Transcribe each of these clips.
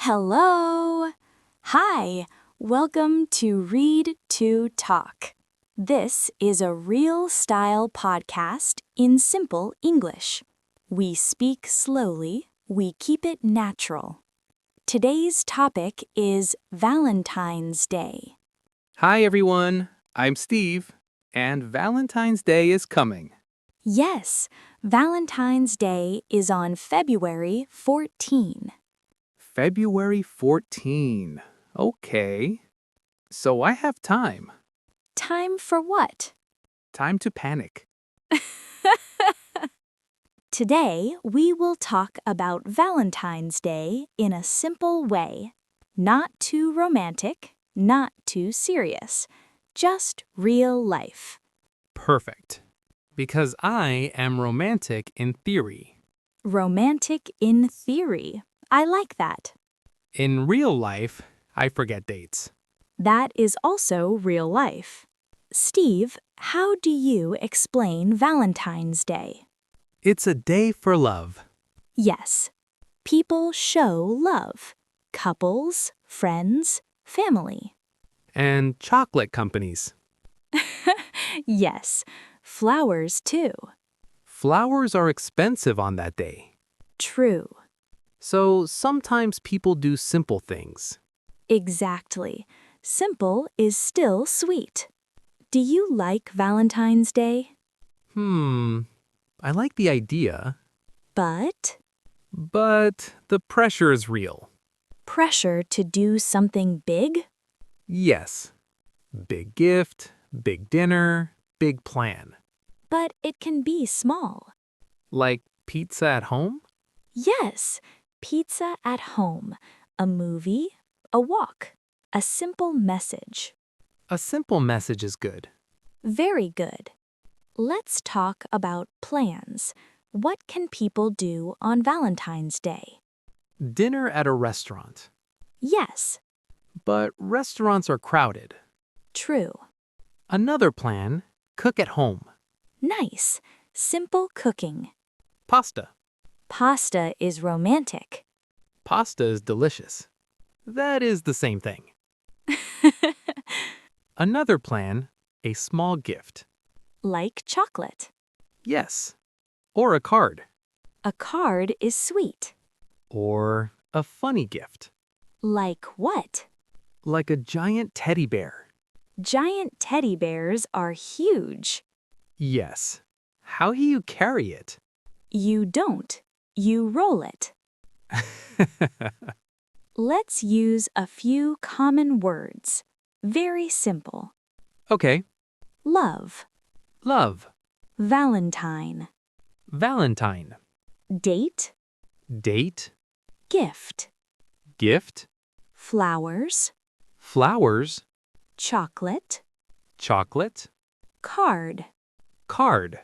Hello! Hi! Welcome to Read to Talk. This is a real style podcast in simple English. We speak slowly, we keep it natural. Today's topic is Valentine's Day. Hi everyone, I'm Steve, and Valentine's Day is coming. Yes, Valentine's Day is on February 14. February 14. Okay. So I have time. Time for what? Time to panic. Today, we will talk about Valentine's Day in a simple way. Not too romantic, not too serious. Just real life. Perfect. Because I am romantic in theory. Romantic in theory. I like that. In real life, I forget dates. That is also real life. Steve, how do you explain Valentine's Day? It's a day for love. Yes. People show love. Couples, friends, family. And chocolate companies. Yes. Flowers, too. Flowers are expensive on that day. True. So sometimes people do simple things. Exactly. Simple is still sweet. Do you like Valentine's Day? I like the idea, But but the pressure is real. pressure to do something big? Yes. Big gift, big dinner, big plan. But it can be small. Like pizza at home? Yes, pizza at home, a movie, a walk, a simple message. A simple message is good. Very good. Let's talk about plans. What can people do on Valentine's Day? Dinner at a restaurant. Yes, But restaurants are crowded. true. Another plan, cook at home. Nice. Simple cooking. Pasta. Pasta is romantic. Pasta is delicious. That is the same thing. Another plan, a small gift. Like chocolate. Yes. Or a card. A card is sweet. Or a funny gift. Like what? Like a giant teddy bear. Giant teddy bears are huge. Yes. How do you carry it? You don't. You roll it. Let's use a few common words. Very simple. Okay. Love. Love. Valentine. Valentine. Date. Date. Gift. Gift. Flowers. Flowers. Chocolate. Chocolate. Card. Card.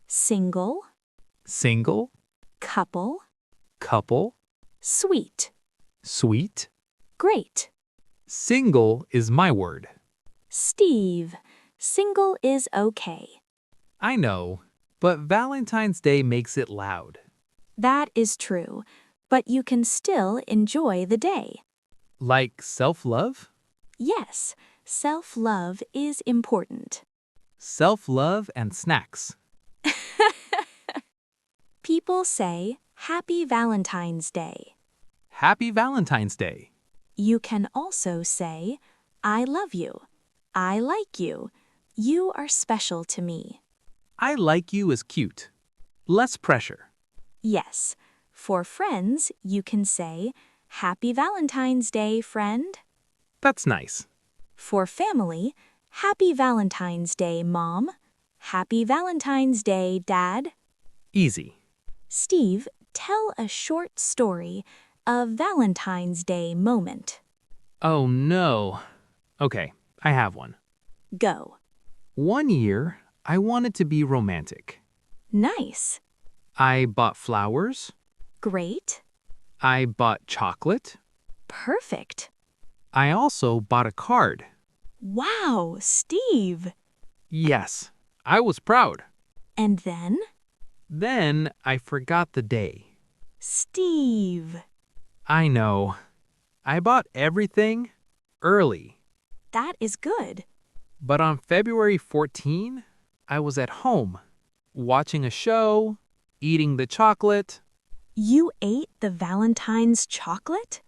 Single. Single. Couple. Couple. Sweet. Sweet. Great. Single is my word. Steve. Single is okay. I know, but Valentine's Day makes it loud. That is true, but you can still enjoy the day. Like self-love? Yes, self-love is important. Self-love and snacks. People say, Happy Valentine's Day. Happy Valentine's Day. You can also say, I love you. I like you. You are special to me. I like you is cute. Less pressure. Yes, for friends, you can say, Happy Valentine's Day, friend. That's nice. For family, Happy Valentine's Day, Mom. Happy Valentine's Day, Dad. Easy. Steve, tell a short story of Valentine's Day moment. Oh no. Okay, I have one. Go. One year, I wanted to be romantic. Nice. I bought flowers. Great. I bought chocolate. Perfect. I also bought a card. Wow, Steve. Yes, I was proud. And then? Then I forgot the day. Steve. I know. I bought everything early. That is good. But on February 14, I was at home, watching a show, eating the chocolate. You ate the Valentine's chocolate?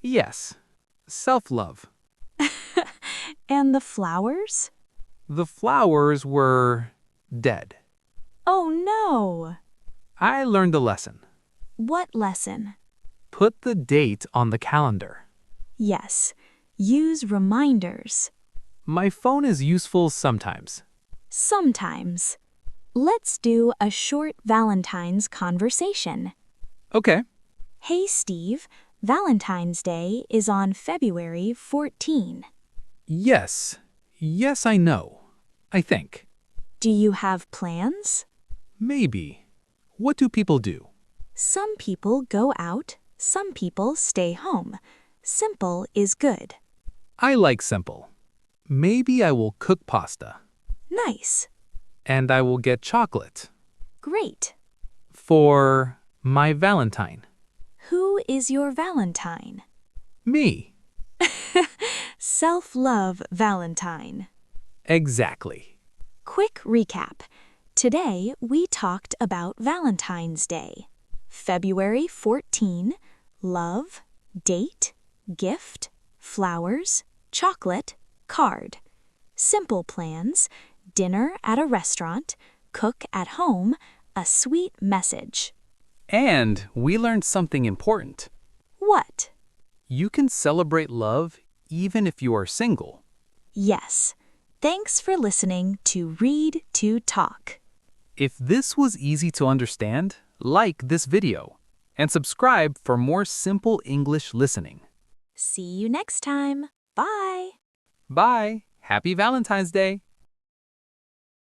Yes, self-love. And the flowers? The flowers were dead. Oh no! I learned a lesson. What lesson? Put the date on the calendar. Yes, use reminders. My phone is useful sometimes. Sometimes. Let's do a short Valentine's conversation. Okay. Hey Steve, Valentine's Day is on February 14. Yes. Yes, I know. I think. Do you have plans? Maybe. What do people do? Some people go out, some people stay home. Simple is good. I like simple. Maybe I will cook pasta. Nice. And I will get chocolate. Great. For my Valentine. Who is your Valentine? Me. Self-love Valentine. Exactly. Quick recap. Today we talked about Valentine's Day. February 14, love, date, gift, flowers, chocolate, card. Simple plans, dinner at a restaurant, cook at home, a sweet message. And we learned something important. What? You can celebrate love even if you are single. Yes. Thanks for listening to Read to Talk. If this was easy to understand, like this video and subscribe for more simple English listening. See you next time. Bye. Bye. Happy Valentine's Day.